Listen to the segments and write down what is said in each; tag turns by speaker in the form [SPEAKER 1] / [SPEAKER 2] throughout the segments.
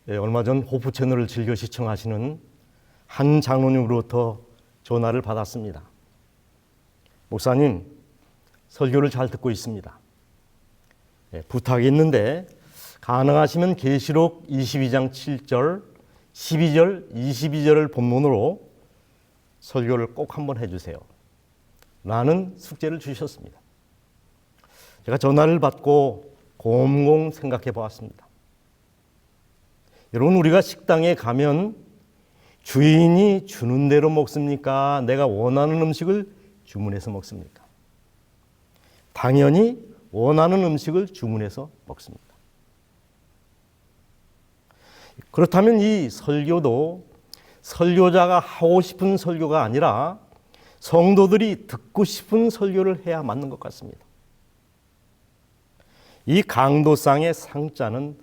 [SPEAKER 1] 얼마 전 호프 채널을 즐겨 시청하시는 한 장로님으로부터 전화를 받았습니다. 목사님, 설교를 잘 듣고 있습니다. 부탁이 있는데 가능하시면 계시록 22장 7절, 12절, 22절을 본문으로 설교를 꼭 한번 해주세요. 라는 숙제를 주셨습니다. 제가 전화를 받고 곰곰 생각해 보았습니다. 여러분, 우리가 식당에 가면 주인이 주는 대로 먹습니까? 내가 원하는 음식을 주문해서 먹습니까? 당연히 원하는 음식을 주문해서 먹습니다. 그렇다면 이 설교도 설교자가 하고 싶은 설교가 아니라 성도들이 듣고 싶은 설교를 해야 맞는 것 같습니다. 이 강도상의 상자는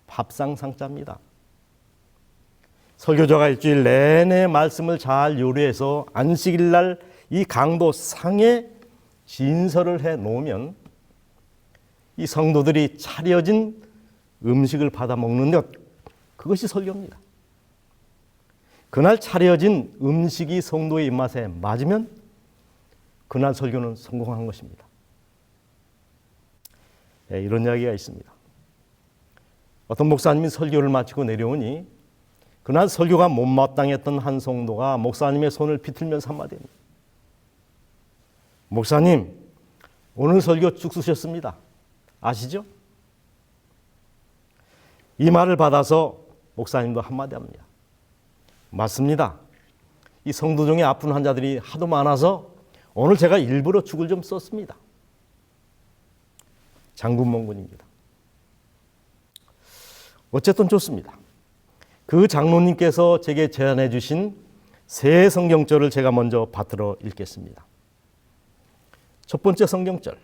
[SPEAKER 1] 밥상 상자입니다. 설교자가 일주일 내내 말씀을 잘 요리해서 안식일 날 이 강도상에 진설을 해 놓으면 이 성도들이 차려진 음식을 받아 먹는 것, 그것이 설교입니다. 그날 차려진 음식이 성도의 입맛에 맞으면 그날 설교는 성공한 것입니다. 이런 이야기가 있습니다. 어떤 목사님이 설교를 마치고 내려오니 그날 설교가 못마땅했던 한 성도가 목사님의 손을 비틀면서 한마디 합니다. 목사님, 오늘 설교 쭉 쓰셨습니다. 아시죠? 이 말을 받아서 목사님도 한마디 합니다. 맞습니다. 이 성도 중에 아픈 환자들이 하도 많아서 오늘 제가 일부러 죽을 좀 썼습니다. 장군멍군입니다. 어쨌든 좋습니다. 그 장로님께서 제게 제안해 주신 새 성경절을 제가 먼저 받들어 읽겠습니다. 첫 번째 성경절,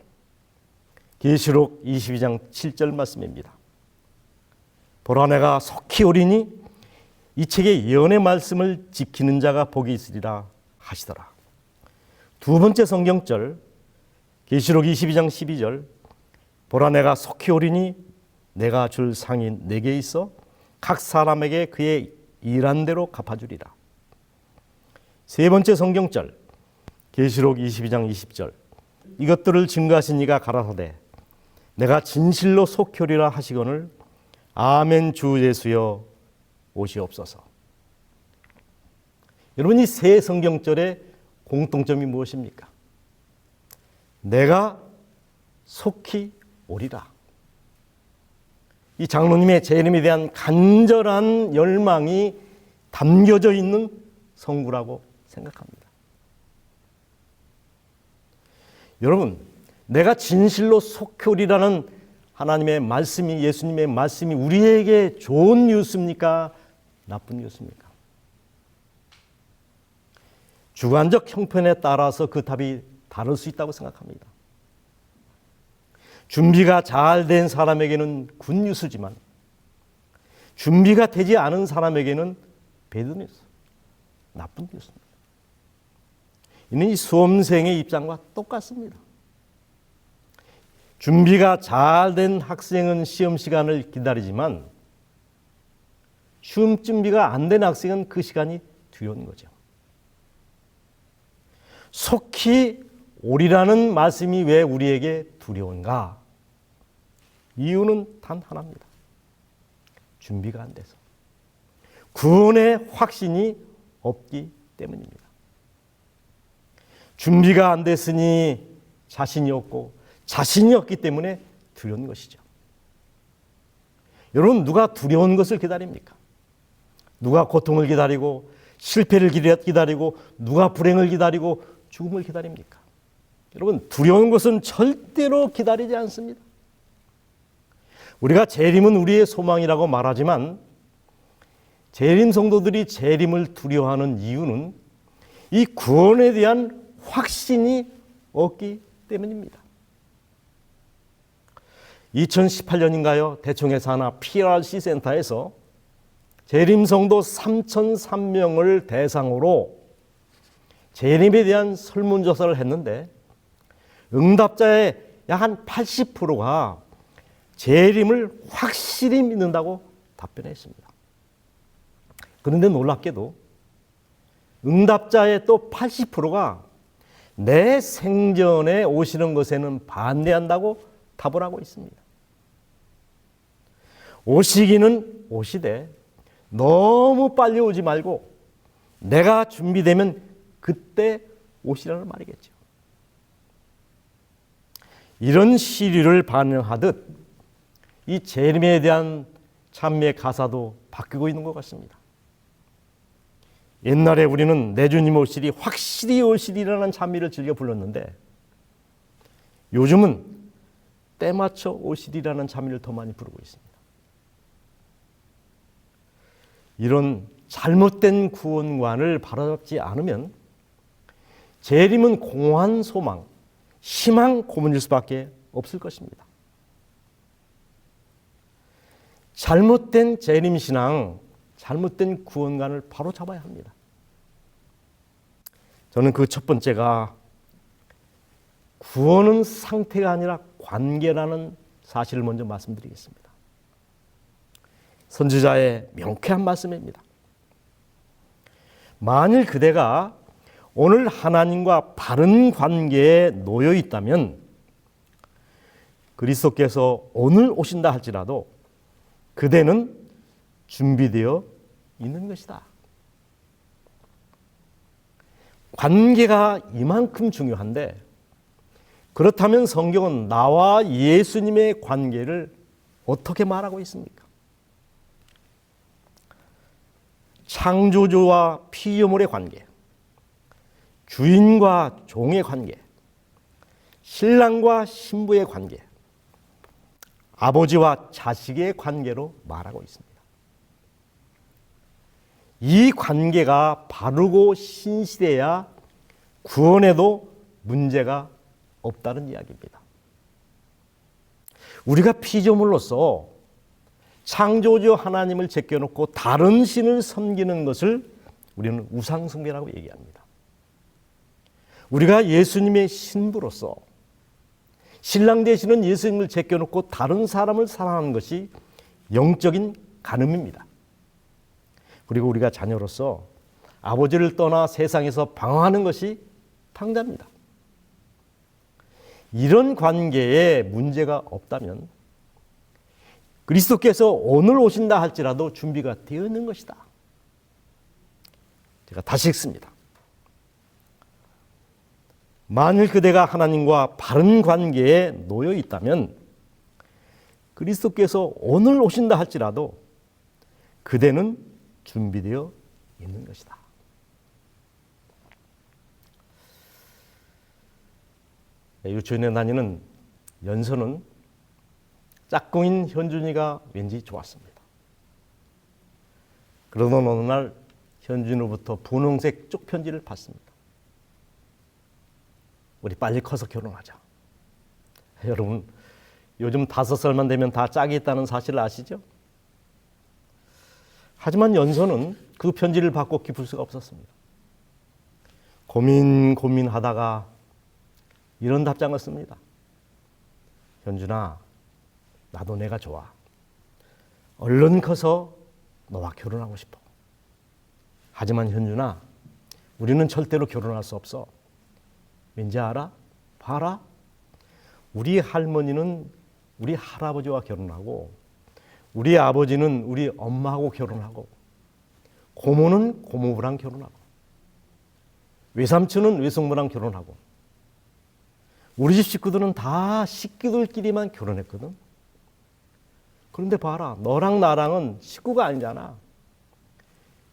[SPEAKER 1] 계시록 22장 7절 말씀입니다. 보라, 내가 속히 오리니 이 책의 예언의 말씀을 지키는 자가 복이 있으리라 하시더라. 두 번째 성경절, 계시록 22장 12절, 보라, 내가 속히 오리니 내가 줄 상이 내게 있어 각 사람에게 그의 일한 대로 갚아주리라. 세 번째 성경절, 계시록 22장 20절, 이것들을 증거하신 이가 가라사대 내가 진실로 속히 오리라 하시거늘 아멘 주 예수여 오시옵소서. 여러분, 이 세 성경절의 공통점이 무엇입니까? 내가 속히 오리라. 이 장로님의 재림에 대한 간절한 열망이 담겨져 있는 성구라고 생각합니다. 여러분, 내가 진실로 속히 오리라는 하나님의 말씀이, 예수님의 말씀이 우리에게 좋은 뉴스입니까? 나쁜 뉴스입니까? 주관적 형편에 따라서 그 답이 다를 수 있다고 생각합니다. 준비가 잘 된 사람에게는 굿뉴스지만 준비가 되지 않은 사람에게는 배드뉴스, 나쁜 뉴스입니다. 이는 이 수험생의 입장과 똑같습니다. 준비가 잘 된 학생은 시험 시간을 기다리지만 시험 준비가 안 된 학생은 그 시간이 두려운 거죠. 속히 오리라는 말씀이 왜 우리에게 두려운가? 이유는 단 하나입니다. 준비가 안 돼서. 구원의 확신이 없기 때문입니다. 준비가 안 됐으니 자신이 없고 자신이 없기 때문에 두려운 것이죠. 여러분, 누가 두려운 것을 기다립니까? 누가 고통을 기다리고 실패를 기다리고 누가 불행을 기다리고 죽음을 기다립니까? 여러분, 두려운 것은 절대로 기다리지 않습니다. 우리가 재림은 우리의 소망이라고 말하지만 재림 성도들이 재림을 두려워하는 이유는 이 구원에 대한 확신이 없기 때문입니다. 2018년인가요? 대청에서 하나 PRC 센터에서 재림 성도 3,003명을 대상으로 재림에 대한 설문조사를 했는데 응답자의 약 한 80%가 재림을 확실히 믿는다고 답변했습니다. 그런데 놀랍게도 응답자의 또 80%가 내 생전에 오시는 것에는 반대한다고 답을 하고 있습니다. 오시기는 오시되 너무 빨리 오지 말고 내가 준비되면 그때 오시라는 말이겠죠. 이런 시류를 반영하듯 이 재림에 대한 찬미의 가사도 바뀌고 있는 것 같습니다. 옛날에 우리는 내 주님 오시리 확실히 오시리라는 찬미를 즐겨 불렀는데 요즘은 때맞춰 오시리라는 찬미를 더 많이 부르고 있습니다. 이런 잘못된 구원관을 바로잡지 않으면 재림은 공허한 소망, 희망 고문일 수밖에 없을 것입니다. 잘못된 재림신앙, 잘못된 구원관을 바로잡아야 합니다. 저는 그 첫 번째가 구원은 상태가 아니라 관계라는 사실을 먼저 말씀드리겠습니다. 선지자의 명쾌한 말씀입니다. 만일 그대가 오늘 하나님과 바른 관계에 놓여 있다면 그리스도께서 오늘 오신다 할지라도 그대는 준비되어 있는 것이다. 관계가 이만큼 중요한데 그렇다면 성경은 나와 예수님의 관계를 어떻게 말하고 있습니까? 창조주와 피조물의 관계, 주인과 종의 관계, 신랑과 신부의 관계, 아버지와 자식의 관계로 말하고 있습니다. 이 관계가 바르고 신실해야 구원에도 문제가 없다는 이야기입니다. 우리가 피조물로서 창조주 하나님을 제껴놓고 다른 신을 섬기는 것을 우리는 우상숭배라고 얘기합니다. 우리가 예수님의 신부로서 신랑 되시는 예수님을 제껴놓고 다른 사람을 사랑하는 것이 영적인 간음입니다. 그리고 우리가 자녀로서 아버지를 떠나 세상에서 방황하는 것이 탕자입니다. 이런 관계에 문제가 없다면 그리스도께서 오늘 오신다 할지라도 준비가 되어 있는 것이다. 제가 다시 읽습니다. 만일 그대가 하나님과 바른 관계에 놓여 있다면 그리스도께서 오늘 오신다 할지라도 그대는 준비되어 있는 것이다. 유치원에 다니는 연서는 짝꿍인 현준이가 왠지 좋았습니다. 그러던 어느 날 현준으로부터 분홍색 쪽편지를 받습니다. 우리 빨리 커서 결혼하자. 여러분, 요즘 5살만 되면 다 짝이 있다는 사실을 아시죠? 하지만 연서는 그 편지를 받고 기쁠 수가 없었습니다. 고민하다가 이런 답장을 씁니다. 현준아, 나도 내가 좋아. 얼른 커서 너와 결혼하고 싶어. 하지만 현준아, 우리는 절대로 결혼할 수 없어. 왠지 알아? 봐라. 우리 할머니는 우리 할아버지와 결혼하고 우리 아버지는 우리 엄마하고 결혼하고 고모는 고모부랑 결혼하고 외삼촌은 외숙모랑 결혼하고 우리 집 식구들은 다 식구들끼리만 결혼했거든. 그런데 봐라, 너랑 나랑은 식구가 아니잖아.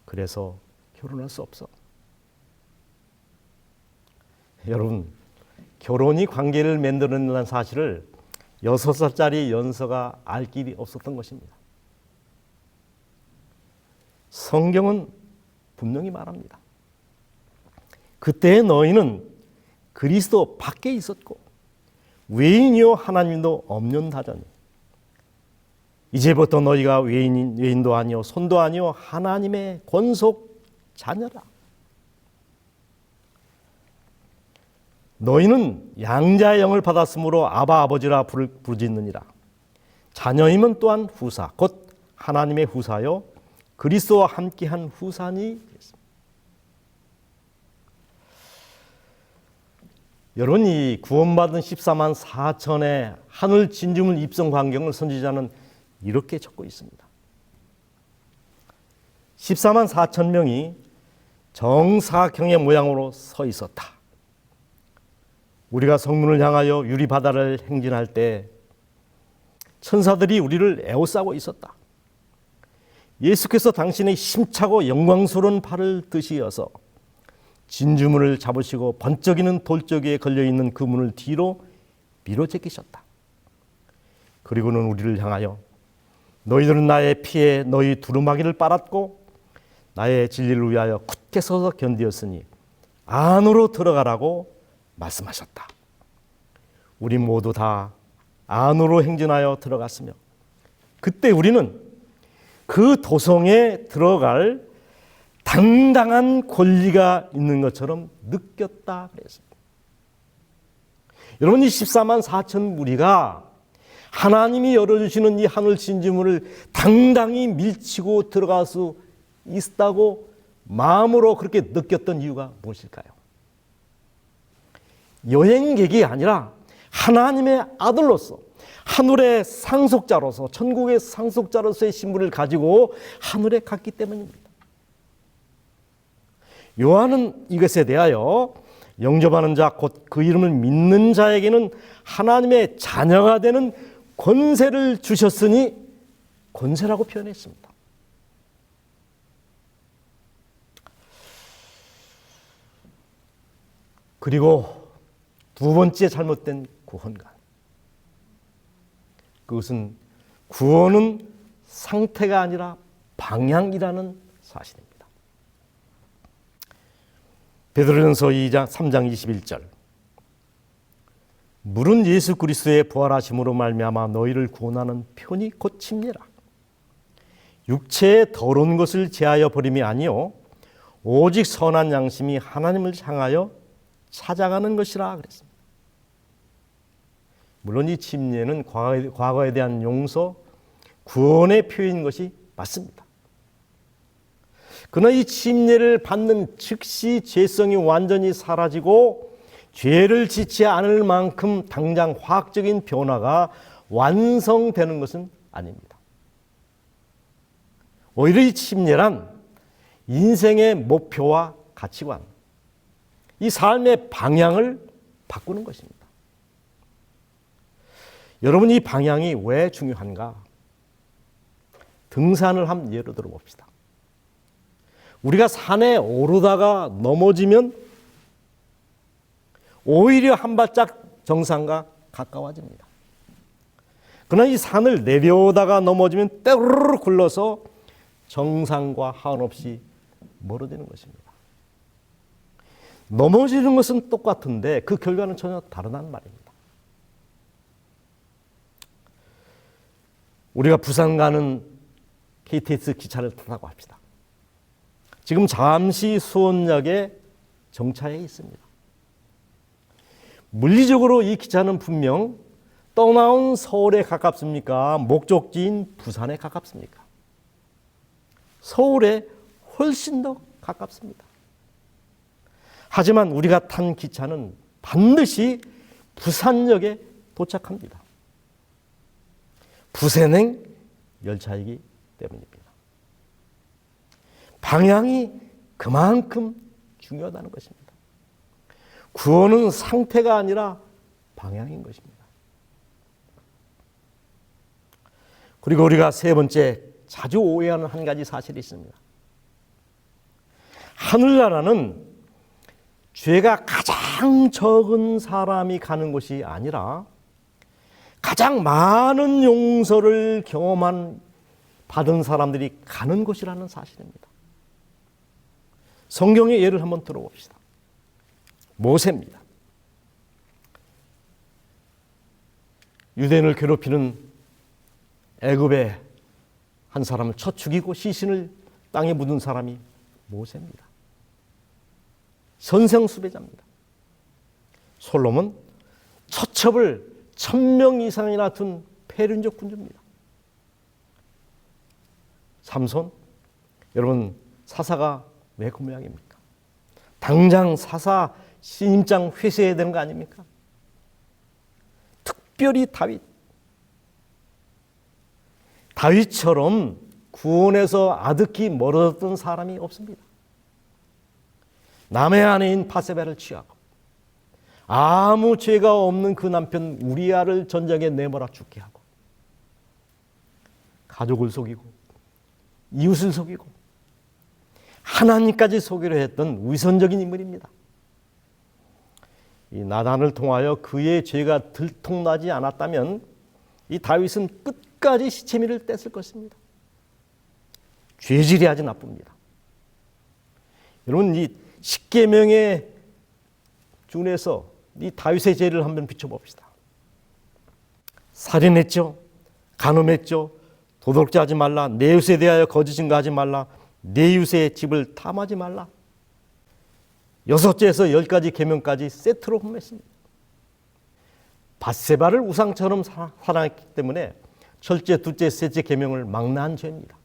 [SPEAKER 1] 그래서 결혼할 수 없어. 여러분, 결혼이 관계를 만들어낸다는 사실을 6살짜리 연서가 알 길이 없었던 것입니다. 성경은 분명히 말합니다. 그때의 너희는 그리스도 밖에 있었고 외인이요 하나님도 없는다더니 이제부터 너희가 외인도 아니요 손도 아니요 하나님의 권속 자녀라. 너희는 양자의 영을 받았으므로 아바 아버지라 부르짖느니라. 자녀임은 또한 후사 곧 하나님의 후사요 그리스도와 함께한 후산이 되었습니다. 여러분, 이 구원받은 14만 4천의 하늘 진주문 입성 광경을 선지자는 이렇게 적고 있습니다. 14만 4천 명이 정사각형의 모양으로 서 있었다. 우리가 성문을 향하여 유리바다를 행진할 때 천사들이 우리를 에워싸고 있었다. 예수께서 당신의 힘차고 영광스러운 팔을 드시어서 진주문을 잡으시고 번쩍이는 돌적이에 걸려있는 그 문을 뒤로 밀어 제끼셨다. 그리고는 우리를 향하여 너희들은 나의 피에 너희 두루마기를 빨았고 나의 진리를 위하여 굳게 서서 견디었으니 안으로 들어가라고 말씀하셨다. 우리 모두 다 안으로 행진하여 들어갔으며 그때 우리는 그 도성에 들어갈 당당한 권리가 있는 것처럼 느꼈다 그랬습니다. 여러분, 이 14만 4천 무리가 하나님이 열어주시는 이 하늘 진주문을 당당히 밀치고 들어갈 수 있다고 마음으로 그렇게 느꼈던 이유가 무엇일까요? 여행객이 아니라 하나님의 아들로서 하늘의 상속자로서 천국의 상속자로서의 신분을 가지고 하늘에 갔기 때문입니다. 요한은 이것에 대하여 영접하는 자 곧 그 이름을 믿는 자에게는 하나님의 자녀가 되는 권세를 주셨으니 권세라고 표현했습니다. 그리고 두 번째 잘못된 구원관. 그것은 구원은 상태가 아니라 방향이라는 사실입니다. 베드로전서 2장 3장 21절. 물은 예수 그리스도의 부활하심으로 말미암아 너희를 구원하는 편이 곧 침례라. 육체의 더러운 것을 제하여 버림이 아니요 오직 선한 양심이 하나님을 향하여 찾아가는 것이라 그랬습니다. 물론 이 침례는 과거에 대한 용서, 구원의 표현인 것이 맞습니다. 그러나 이 침례를 받는 즉시 죄성이 완전히 사라지고 죄를 짓지 않을 만큼 당장 화학적인 변화가 완성되는 것은 아닙니다. 오히려 이 침례란 인생의 목표와 가치관, 이 삶의 방향을 바꾸는 것입니다. 여러분, 이 방향이 왜 중요한가? 등산을 한번 예로 들어봅시다. 우리가 산에 오르다가 넘어지면 오히려 한 발짝 정상과 가까워집니다. 그러나 이 산을 내려오다가 넘어지면 떼르르 굴러서 정상과 한없이 멀어지는 것입니다. 넘어지는 것은 똑같은데 그 결과는 전혀 다르다는 말입니다. 우리가 부산 가는 KTX 기차를 타고 합시다. 지금 잠시 수원역에 정차해 있습니다. 물리적으로 이 기차는 분명 떠나온 서울에 가깝습니까? 목적지인 부산에 가깝습니까? 서울에 훨씬 더 가깝습니다. 하지만 우리가 탄 기차는 반드시 부산역에 도착합니다. 부산행 열차이기 때문입니다. 방향이 그만큼 중요하다는 것입니다. 구원은 상태가 아니라 방향인 것입니다. 그리고 우리가 세 번째 자주 오해하는 한 가지 사실이 있습니다. 하늘나라는 죄가 가장 적은 사람이 가는 곳이 아니라 가장 많은 용서를 받은 사람들이 가는 곳이라는 사실입니다. 성경의 예를 한번 들어봅시다. 모세입니다. 유대인을 괴롭히는 애굽의 한 사람을 쳐 죽이고 시신을 땅에 묻은 사람이 모세입니다. 선생수배자입니다. 솔로몬 처첩을 1000명 이상이나 둔 패륜적 군주입니다. 삼손 여러분, 사사가 왜 그 모양입니까? 당장 사사 신임장 회수해야 되는 거 아닙니까? 특별히 다윗처럼 구원에서 아득히 멀어졌던 사람이 없습니다. 남의 아내인 바세바를 취하고 아무 죄가 없는 그 남편 우리아를 전장에 내몰아 죽게 하고 가족을 속이고 이웃을 속이고 하나님까지 속이려 했던 위선적인 인물입니다. 이 나단을 통하여 그의 죄가 들통나지 않았다면 이 다윗은 끝까지 시체미를 뗐을 것입니다. 죄질이 아주 나쁩니다. 여러분, 이 십계명의 중에서 이 다윗의 죄를 한번 비춰봅시다. 살인했죠, 간음했죠, 도둑질하지 말라, 내 이웃에 대하여 거짓 증거하지 말라, 내 이웃의 집을 탐하지 말라. 6제에서 10가지 계명까지 세트로 흠했습니다. 밧세바를 우상처럼 사랑했기 때문에 첫째, 둘째, 셋째 계명을 망라한 죄입니다.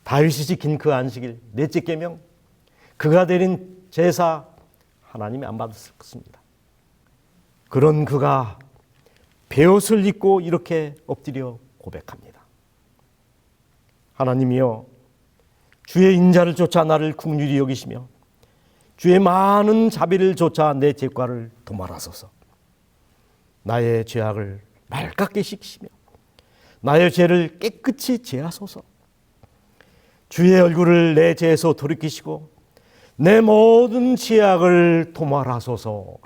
[SPEAKER 1] 다윗이 지킨 그 안식일, 넷째 계명, 그가 드린 제사 하나님이 안 받았을 것입니다. 그런 그가 베옷을 입고 이렇게 엎드려 고백합니다. 하나님이여, 주의 인자를 쫓아 나를 긍휼히 여기시며 주의 많은 자비를 쫓아 내 죄과를 도말하소서. 나의 죄악을 맑게 씻기시며 나의 죄를 깨끗이 제하소서. 주의 얼굴을 내 죄에서 돌이키시고 내 모든 죄악을 도말하소서.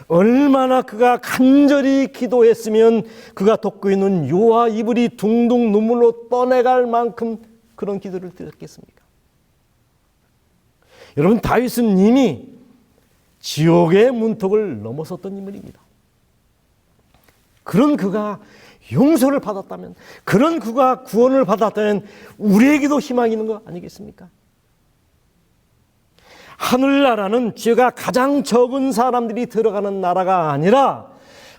[SPEAKER 1] 얼마나 그가 간절히 기도했으면 그가 덮고 있는 요와 이불이 둥둥 눈물로 떠내갈 만큼 그런 기도를 드렸겠습니까? 여러분, 다윗은 이미 지옥의 문턱을 넘어섰던 인물입니다. 그런 그가 용서를 받았다면, 그런 그가 구원을 받았다면 우리에게도 희망이 있는 거 아니겠습니까? 하늘나라는 죄가 가장 적은 사람들이 들어가는 나라가 아니라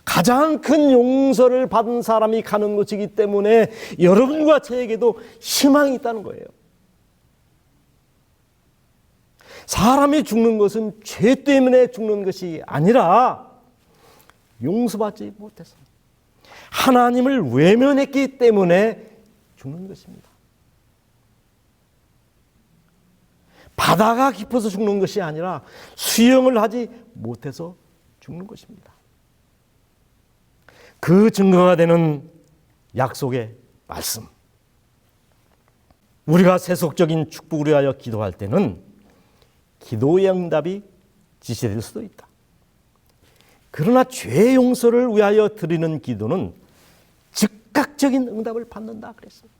[SPEAKER 1] 가장 큰 용서를 받은 사람이 가는 곳이기 때문에 여러분과 저에게도 희망이 있다는 거예요. 사람이 죽는 것은 죄 때문에 죽는 것이 아니라 용서받지 못해서 하나님을 외면했기 때문에 죽는 것입니다. 바다가 깊어서 죽는 것이 아니라 수영을 하지 못해서 죽는 것입니다. 그 증거가 되는 약속의 말씀. 우리가 세속적인 축복을 위하여 기도할 때는 기도의 응답이 지체될 수도 있다. 그러나 죄 용서를 위하여 드리는 기도는 즉각적인 응답을 받는다 그랬습니다.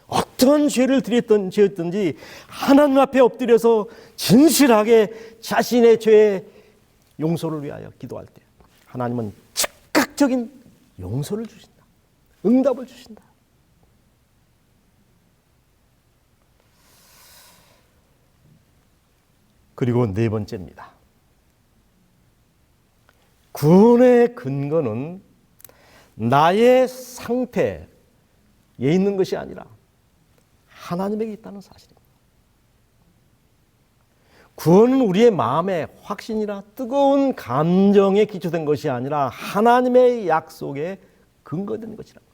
[SPEAKER 1] 어떤 죄를 지었든지 하나님 앞에 엎드려서 진실하게 자신의 죄의 용서를 위하여 기도할 때 하나님은 즉각적인 용서를 주신다. 응답을 주신다. 그리고 네 번째입니다. 구원의 근거는 나의 상태에 있는 것이 아니라 하나님에게 있다는 사실입니다. 구원은 우리의 마음의 확신이나 뜨거운 감정에 기초된 것이 아니라 하나님의 약속에 근거된 것이라고.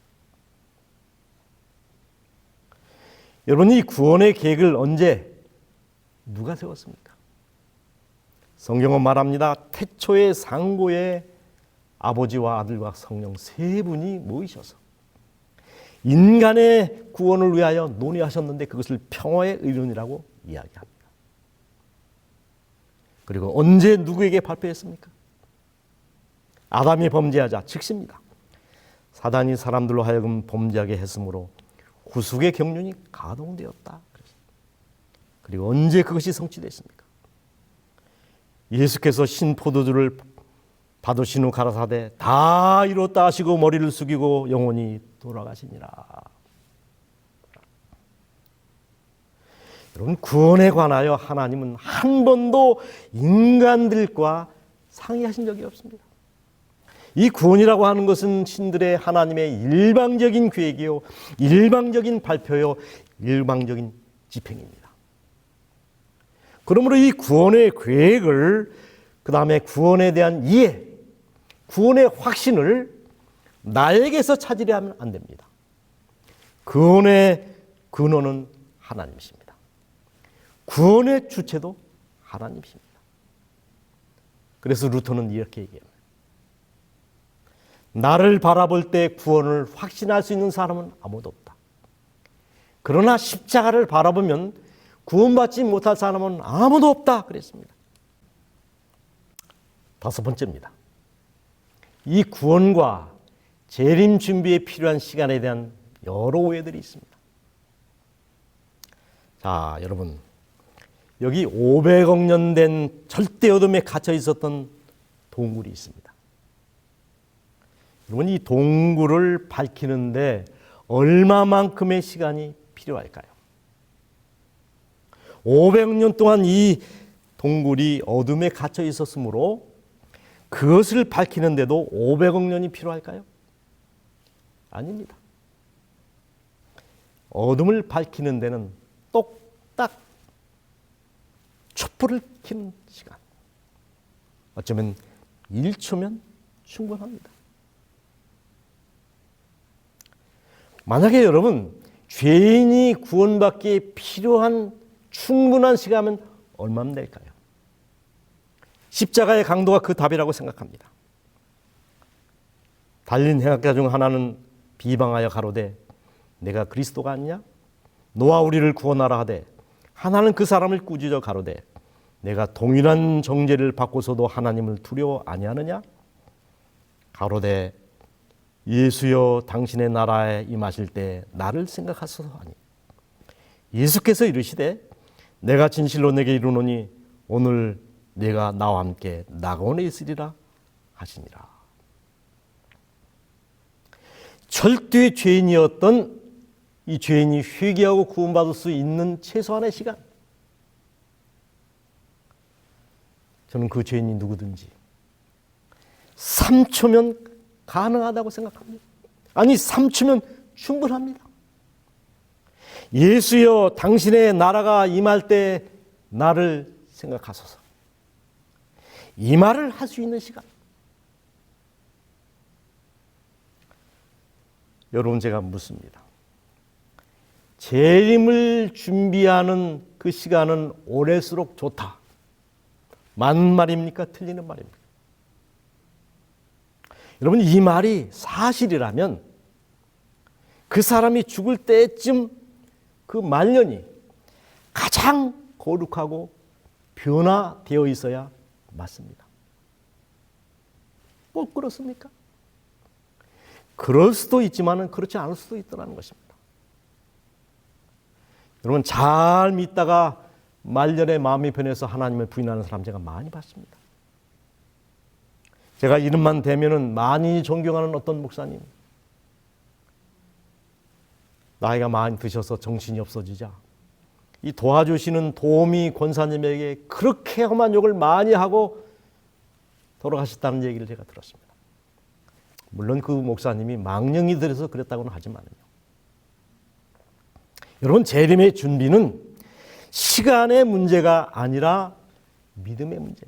[SPEAKER 1] 여러분, 이 구원의 계획을 언제 누가 세웠습니까? 성경은 말합니다. 태초의 상고에 아버지와 아들과 성령 세 분이 모이셔서 인간의 구원을 위하여 논의하셨는데 그것을 평화의 의론이라고 이야기합니다. 그리고 언제 누구에게 발표했습니까? 아담이 범죄하자 즉시입니다. 사단이 사람들로 하여금 범죄하게 했으므로 구속의 경륜이 가동되었다. 그리고 언제 그것이 성취됐습니까? 예수께서 신포도주를 받으신 후 가라사대 다 이뤘다 하시고 머리를 숙이고 영원히 돌아가시니라. 여러분, 구원에 관하여 하나님은 한 번도 인간들과 상의하신 적이 없습니다. 이 구원이라고 하는 것은 신들의 하나님의 일방적인 계획이요, 일방적인 발표요, 일방적인 집행입니다. 그러므로 이 구원의 계획을, 그 다음에 구원에 대한 이해, 구원의 확신을 나에게서 찾으려 하면 안 됩니다. 구원의 근원은 하나님이십니다. 구원의 주체도 하나님이십니다. 그래서 루터는 이렇게 얘기합니다. 나를 바라볼 때 구원을 확신할 수 있는 사람은 아무도 없다. 그러나 십자가를 바라보면 구원받지 못할 사람은 아무도 없다 그랬습니다. 다섯 번째입니다. 이 구원과 재림 준비에 필요한 시간에 대한 여러 오해들이 있습니다. 자, 여러분, 여기 500억 년 된 절대 어둠에 갇혀 있었던 동굴이 있습니다. 여러분, 이 동굴을 밝히는데 얼마만큼의 시간이 필요할까요? 500년 동안 이 동굴이 어둠에 갇혀 있었으므로 그것을 밝히는데도 500억 년이 필요할까요? 아닙니다. 어둠을 밝히는 데는 똑딱 촛불을 켜는 시간, 어쩌면 1초면 충분합니다. 만약에 여러분 죄인이 구원받기에 필요한 충분한 시간은 얼마나 될까요? 십자가의 강도가 그 답이라고 생각합니다. 달린 행악자 중 하나는 비방하여 가로되 내가 그리스도가 아니냐? 너와 우리를 구원하라 하되 하나는 그 사람을 꾸짖어 가로되 내가 동일한 정죄를 받고서도 하나님을 두려워 아니하느냐? 가로되 예수여 당신의 나라에 임하실 때 나를 생각하소서 하니 예수께서 이르시되 내가 진실로 내게 이르노니 오늘 내가 나와 함께 낙원에 있으리라 하시니라. 절대의 죄인이었던 이 죄인이 회개하고 구원받을 수 있는 최소한의 시간, 저는 그 죄인이 누구든지 3초면 가능하다고 생각합니다. 아니 3초면 충분합니다. 예수여 당신의 나라가 임할 때 나를 생각하소서. 이 말을 할 수 있는 시간. 여러분, 제가 묻습니다. 재림을 준비하는 그 시간은 오래수록 좋다. 맞는 말입니까? 틀리는 말입니까? 여러분, 이 말이 사실이라면 그 사람이 죽을 때쯤 그 말년이 가장 거룩하고 변화되어 있어야 맞습니다. 꼭 그렇습니까? 그럴 수도 있지만 그렇지 않을 수도 있다는 것입니다. 여러분, 잘 믿다가 말년에 마음이 변해서 하나님을 부인하는 사람 제가 많이 봤습니다. 제가 이름만 대면은 많이 존경하는 어떤 목사님, 나이가 많이 드셔서 정신이 없어지자 이 도와주시는 도우미 권사님에게 그렇게 험한 욕을 많이 하고 돌아가셨다는 얘기를 제가 들었습니다. 물론 그 목사님이 망령이 들어서 그랬다고는 하지만요. 여러분, 재림의 준비는 시간의 문제가 아니라 믿음의 문제,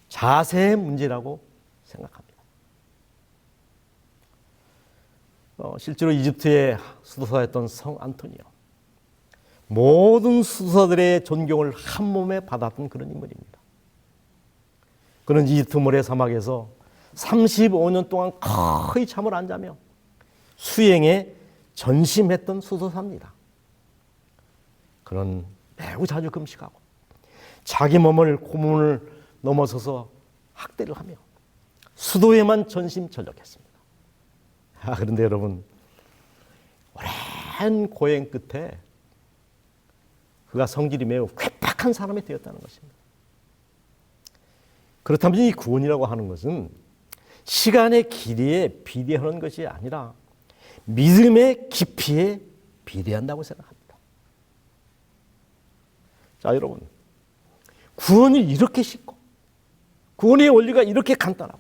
[SPEAKER 1] 자세의 문제라고 생각합니다. 실제로 이집트의 수도사였던 성 안토니오, 모든 수도사들의 존경을 한 몸에 받았던 그런 인물입니다. 그는 이집트 모래 사막에서 35년 동안 거의 잠을 안 자며 수행에 전심했던 수도사입니다. 그는 매우 자주 금식하고 자기 몸을 고문을 넘어서서 학대를 하며 수도에만 전심전력했습니다. 그런데 여러분, 오랜 고행 끝에 그가 성질이 매우 괴팍한 사람이 되었다는 것입니다. 그렇다면 이 구원이라고 하는 것은 시간의 길이에 비례하는 것이 아니라 믿음의 깊이에 비례한다고 생각합니다. 자, 여러분, 구원이 이렇게 쉽고 구원의 원리가 이렇게 간단하고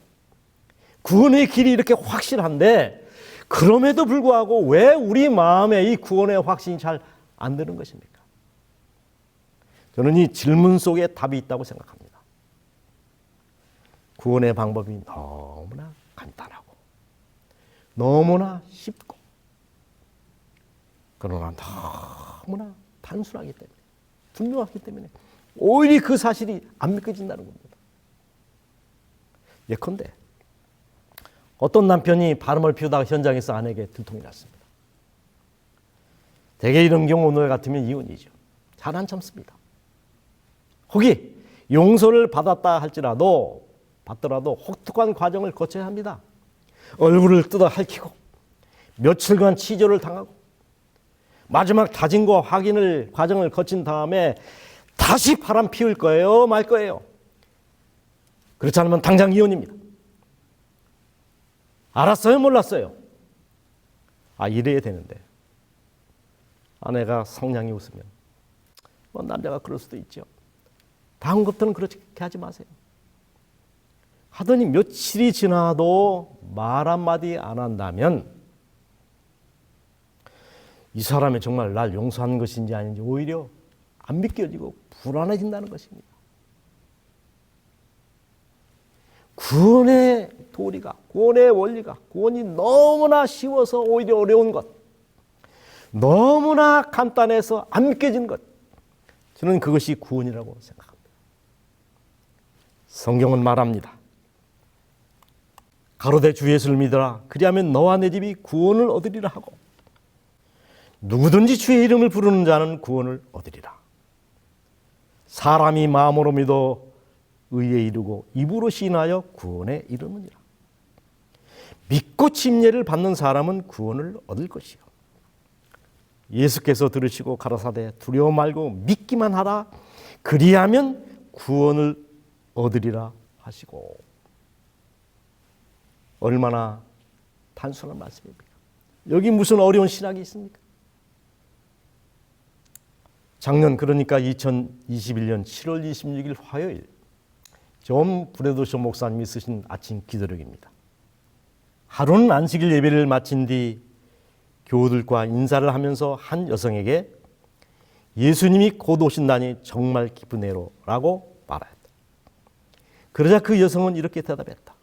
[SPEAKER 1] 구원의 길이 이렇게 확실한데 그럼에도 불구하고 왜 우리 마음에 이 구원의 확신이 잘 안 드는 것입니까? 저는 이 질문 속에 답이 있다고 생각합니다. 구원의 방법이 너무나 간단하고 너무나 쉽고 그러나 너무나 단순하기 때문에 분명하기 때문에 오히려 그 사실이 안 믿겨진다는 겁니다. 예컨대 어떤 남편이 바람을 피우다가 현장에서 아내에게 들통이 났습니다. 대개 이런 경우 오늘 같으면 이혼이죠. 잘 안 참습니다. 혹이 용서를 받더라도 혹독한 과정을 거쳐야 합니다. 얼굴을 뜯어 핥히고 며칠간 치료를 당하고 마지막 다짐과 확인을 과정을 거친 다음에 다시 바람 피울 거예요, 말 거예요. 그렇지 않으면 당장 이혼입니다. 알았어요, 몰랐어요? 이래야 되는데 아내가 상냥히 웃으면 남자가 그럴 수도 있죠. 다음부터는 그렇게 하지 마세요. 하더니 며칠이 지나도 말 한마디 안 한다면 이 사람이 정말 날 용서한 것인지 아닌지 오히려 안 믿겨지고 불안해진다는 것입니다. 구원의 도리가, 구원의 원리가, 구원이 너무나 쉬워서 오히려 어려운 것, 너무나 간단해서 안 믿겨지는 것, 저는 그것이 구원이라고 생각합니다. 성경은 말합니다. 가로되 주 예수를 믿어라. 그리하면 너와 내 집이 구원을 얻으리라 하고 누구든지 주의 이름을 부르는 자는 구원을 얻으리라. 사람이 마음으로 믿어 의에 이르고 입으로 시인하여 구원에 이르느니라. 믿고 침례를 받는 사람은 구원을 얻을 것이요. 예수께서 들으시고 가라사대 두려워 말고 믿기만 하라. 그리하면 구원을 얻으리라 하시고. 얼마나 단순한 말씀입니까? 여기 무슨 어려운 신학이 있습니까? 작년 그러니까 2021년 7월 26일 화요일 존 브래드쇼 목사님이 쓰신 아침 기도력입니다. 하루는 안식일 예배를 마친 뒤 교우들과 인사를 하면서 한 여성에게 예수님이 곧 오신다니 정말 기쁘네요 라고 말하였다. 그러자 그 여성은 이렇게 대답했다.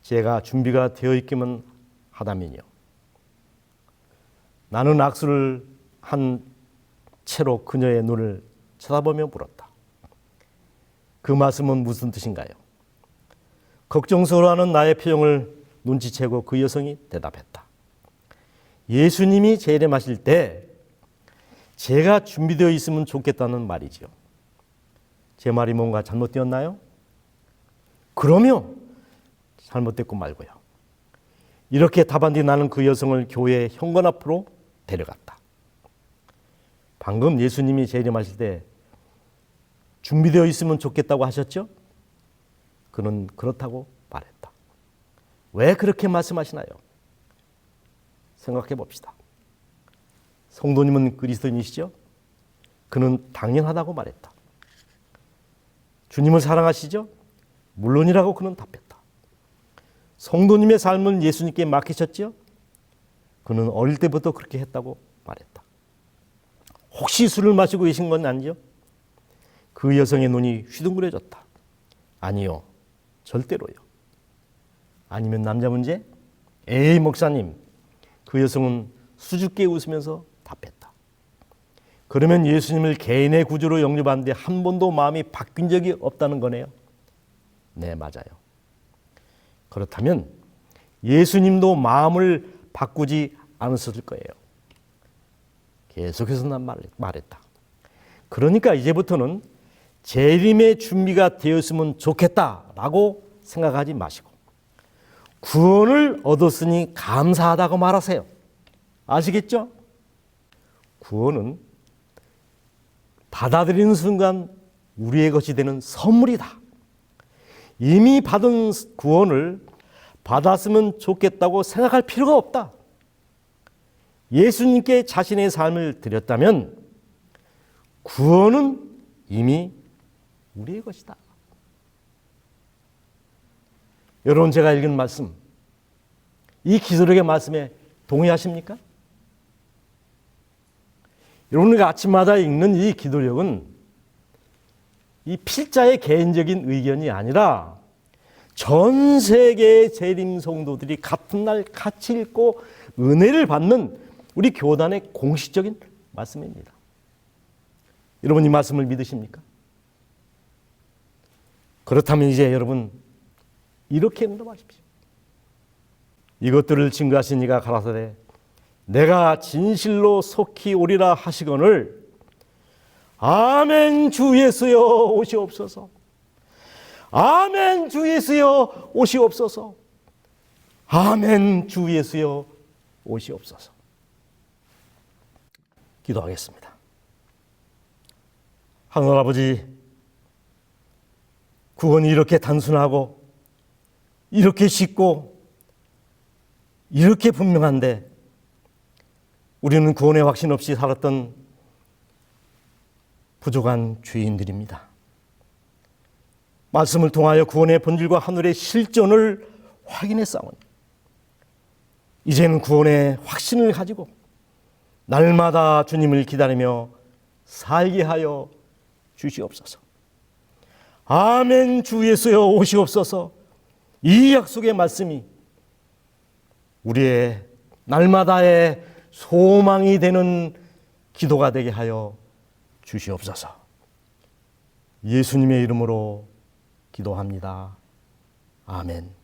[SPEAKER 1] 제가 준비가 되어 있기만 하다면요. 나는 악수를 한 채로 그녀의 눈을 쳐다보며 물었다. 그 말씀은 무슨 뜻인가요? 걱정스러워하는 나의 표정을 눈치채고 그 여성이 대답했다. 예수님이 재림하실 때 제가 준비되어 있으면 좋겠다는 말이지요. 제 말이 뭔가 잘못되었나요? 그러면 잘못됐고 말고요. 이렇게 답한 뒤 나는 그 여성을 교회 현관 앞으로 데려갔다. 방금 예수님이 재림하실 때 준비되어 있으면 좋겠다고 하셨죠? 그는 그렇다고 말했다. 왜 그렇게 말씀하시나요? 생각해 봅시다. 성도님은 그리스도인이시죠? 그는 당연하다고 말했다. 주님을 사랑하시죠? 물론이라고 그는 답했다. 성도님의 삶은 예수님께 맡기셨죠? 그는 어릴 때부터 그렇게 했다고 말했다. 혹시 술을 마시고 계신 건 아니죠? 그 여성의 눈이 휘둥그레졌다. 아니요, 절대로요. 아니면 남자 문제? 에이 목사님, 그 여성은 수줍게 웃으면서 답했다. 그러면 예수님을 개인의 구주로 영접하는데 한 번도 마음이 바뀐 적이 없다는 거네요. 네, 맞아요. 그렇다면 예수님도 마음을 바꾸지 않으셨을 거예요. 계속해서 난 말했다. 그러니까 이제부터는 재림의 준비가 되었으면 좋겠다라고 생각하지 마시고 구원을 얻었으니 감사하다고 말하세요. 아시겠죠? 구원은 받아들이는 순간 우리의 것이 되는 선물이다. 이미 받은 구원을 받았으면 좋겠다고 생각할 필요가 없다. 예수님께 자신의 삶을 드렸다면 구원은 이미 우리의 것이다. 여러분, 제가 읽은 말씀, 이 기도력의 말씀에 동의하십니까? 여러분, 우리가 아침마다 읽는 이 기도력은 이 필자의 개인적인 의견이 아니라 전 세계의 재림 성도들이 같은 날 같이 읽고 은혜를 받는 우리 교단의 공식적인 말씀입니다. 여러분, 이 말씀을 믿으십니까? 그렇다면 이제 여러분 이렇게 응답하십시오. 이것들을 증거하신 이가 가라사대 내가 진실로 속히 오리라 하시거늘 아멘 주 예수여 오시옵소서. 아멘 주 예수여 오시옵소서. 아멘 주 예수여 오시옵소서. 기도하겠습니다. 하늘 아버지, 구원이 이렇게 단순하고 이렇게 쉽고 이렇게 분명한데 우리는 구원의 확신 없이 살았던 부족한 죄인들입니다. 말씀을 통하여 구원의 본질과 하늘의 실존을 확인했사오니 이제는 구원의 확신을 가지고 날마다 주님을 기다리며 살게 하여 주시옵소서. 아멘 주 예수여 오시옵소서. 이 약속의 말씀이 우리의 날마다의 소망이 되는 기도가 되게 하여 주시옵소서. 예수님의 이름으로 기도합니다. 아멘.